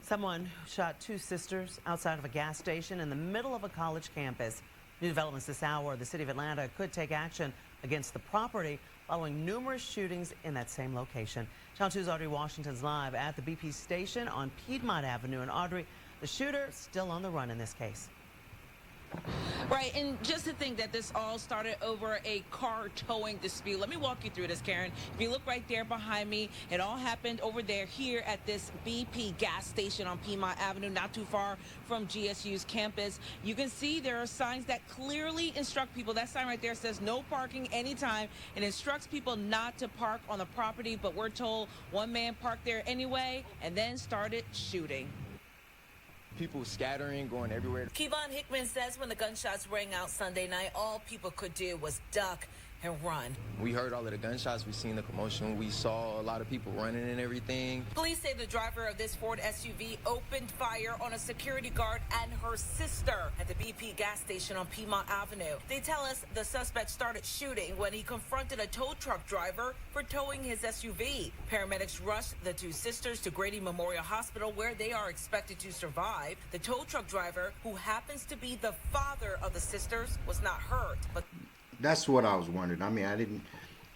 Someone shot two sisters outside of a gas station in the middle of a college campus. New developments this hour. The city of Atlanta could take action against the property following numerous shootings in that same location. Channel 2's Audrey Washington's live at the BP station on Piedmont Avenue. And Audrey, the shooter still on the run in this case. Right, and just to think that this all started over a car towing dispute. Let me walk you through this, Karen. If you look right there behind me, it all happened over there here at this BP gas station on Piedmont Avenue, not too far from GSU's campus. You can see there are signs that clearly instruct people. That sign right there says no parking anytime and instructs people not to park on the property. But we're told one man parked there anyway and then started shooting. People scattering, going everywhere. Kevon Hickman says when the gunshots rang out Sunday night, all people could do was duck and run. We heard all of the gunshots, we seen the commotion, we saw a lot of people running and everything. Police say the driver of this Ford SUV opened fire on a security guard and her sister at the BP gas station on Piedmont Avenue. They tell us the suspect started shooting when he confronted a tow truck driver for towing his SUV. Paramedics rushed the two sisters to Grady Memorial Hospital where they are expected to survive. The tow truck driver, who happens to be the father of the sisters, was not hurt, but that's what I was wondering. I mean,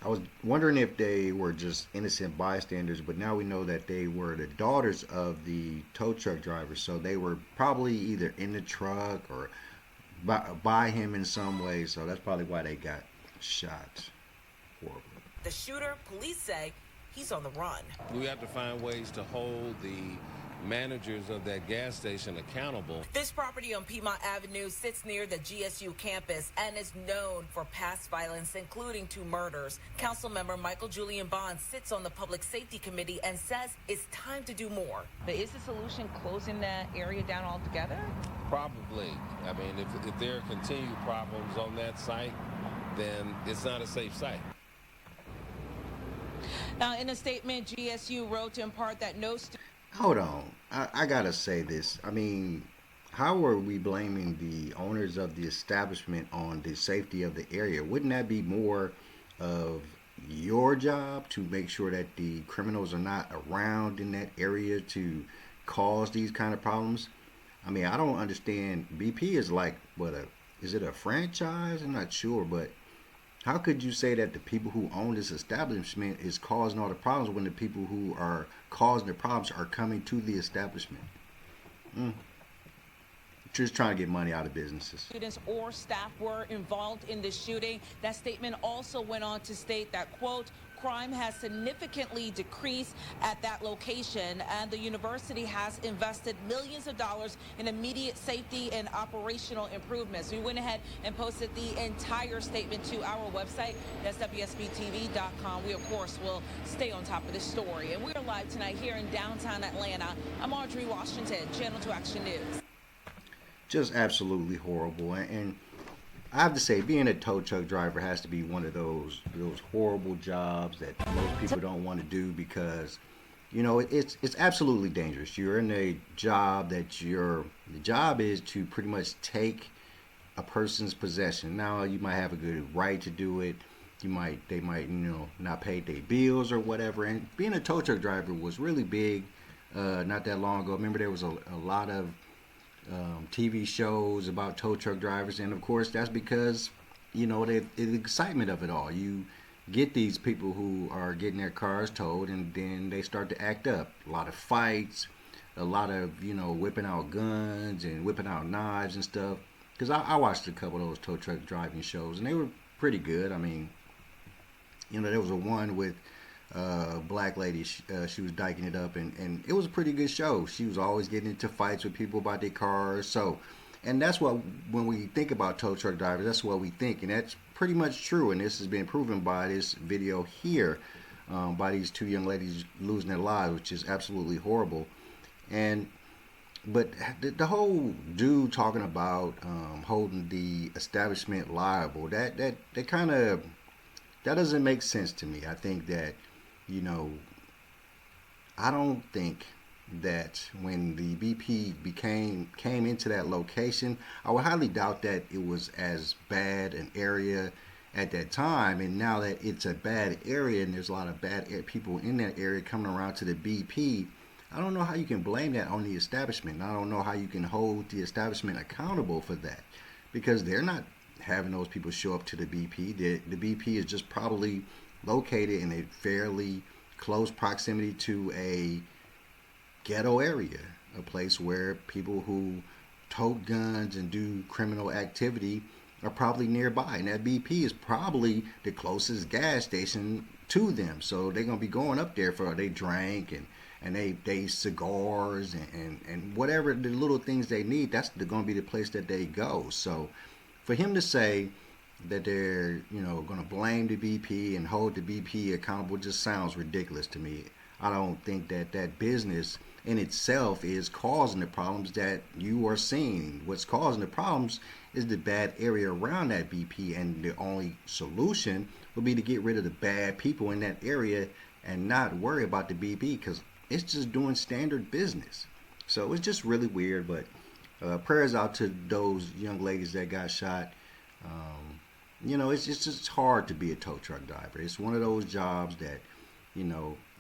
I was wondering if they were just innocent bystanders, but now we know that they were the daughters of the tow truck driver. So they were probably either in the truck or by him in some way. So that's probably why they got shot. Horrible. The shooter, police say, he's on the run. We have to find ways to hold the managers of that gas station accountable. This property on Piedmont Avenue sits near the GSU campus and is known for past violence, including two murders. Councilmember Michael Julian Bond sits on the Public Safety Committee and says it's time to do more. But is the solution closing that area down altogether? Probably. I mean, if there are continued problems on that site, then it's not a safe site. Now, in a statement, GSU wrote to impart that no Hold on. I gotta say this. I mean, how are we blaming the owners of the establishment on the safety of the area? Wouldn't that be more of your job to make sure that the criminals are not around in that area to cause these kind of problems? I mean, I don't understand. BP is like, is it a franchise? I'm not sure, but how could you say that the people who own this establishment is causing all the problems when the people who are causing the problems are coming to the establishment? Just trying to get money out of businesses. Students or staff were involved in the shooting. That statement also went on to state that, quote, crime has significantly decreased at that location, and the university has invested millions of dollars in immediate safety and operational improvements. We went ahead and posted the entire statement to our website. That's WSBTV.com. We, of course, will stay on top of this story. And we're live tonight here in downtown Atlanta. I'm Audrey Washington, Channel 2 Action News. Just absolutely horrible. And I have to say, being a tow truck driver has to be one of those horrible jobs that most people don't want to do because, you know, it's absolutely dangerous. You're in a job that the job is to pretty much take a person's possession. Now, you might have a good right to do it. They might, not pay their bills or whatever. And being a tow truck driver was really big not that long ago. Remember, there was a lot of TV shows about tow truck drivers, and of course that's because, you know, the excitement of it all. You get these people who are getting their cars towed and then they start to act up. A lot of fights, a lot of, whipping out guns and whipping out knives and stuff, because I watched a couple of those tow truck driving shows and they were pretty good. I mean, there was a one with black lady, she was diking it up, and it was a pretty good show. She was always getting into fights with people about their cars. So, and that's what, when we think about tow truck drivers, that's what we think, and that's pretty much true. And this has been proven by this video here, by these two young ladies losing their lives, which is absolutely horrible. But the whole dude talking about holding the establishment liable, that doesn't make sense to me. I think that, I don't think that when the BP came into that location, I would highly doubt that it was as bad an area at that time. And now that it's a bad area and there's a lot of bad people in that area coming around to the BP, I don't know how you can blame that on the establishment. I don't know how you can hold the establishment accountable for that, because they're not having those people show up to the BP. The BP is just probably located in a fairly close proximity to a ghetto area, a place where people who tote guns and do criminal activity are probably nearby. And that BP is probably the closest gas station to them. So they're going to be going up there for they drink and they cigars and whatever the little things they need. That's going to be the place that they go. So for him to say that they're going to blame the BP and hold the BP accountable just sounds ridiculous to me. I don't think that business in itself is causing the problems that you are seeing. What's causing the problems is the bad area around that BP, and the only solution would be to get rid of the bad people in that area and not worry about the BP, because it's just doing standard business. So it's just really weird, but prayers out to those young ladies that got shot. It's just hard to be a tow truck driver. It's one of those jobs that,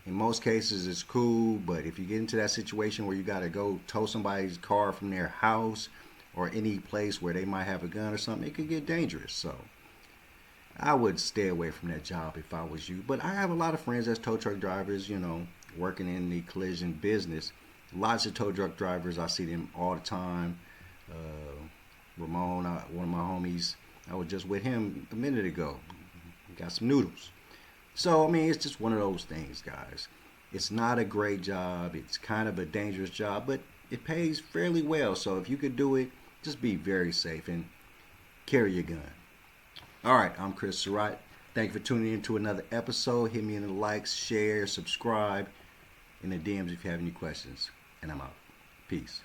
in most cases it's cool, but if you get into that situation where you got to go tow somebody's car from their house or any place where they might have a gun or something, it could get dangerous. So I would stay away from that job if I was you. But I have a lot of friends that's tow truck drivers, working in the collision business. Lots of tow truck drivers, I see them all the time. Ramon, one of my homies, I was just with him a minute ago. Got some noodles. So, it's just one of those things, guys. It's not a great job. It's kind of a dangerous job, but it pays fairly well. So if you could do it, just be very safe and carry your gun. All right, I'm Chris Surratt. Thank you for tuning in to another episode. Hit me in the likes, share, subscribe, in the DMs if you have any questions. And I'm out. Peace.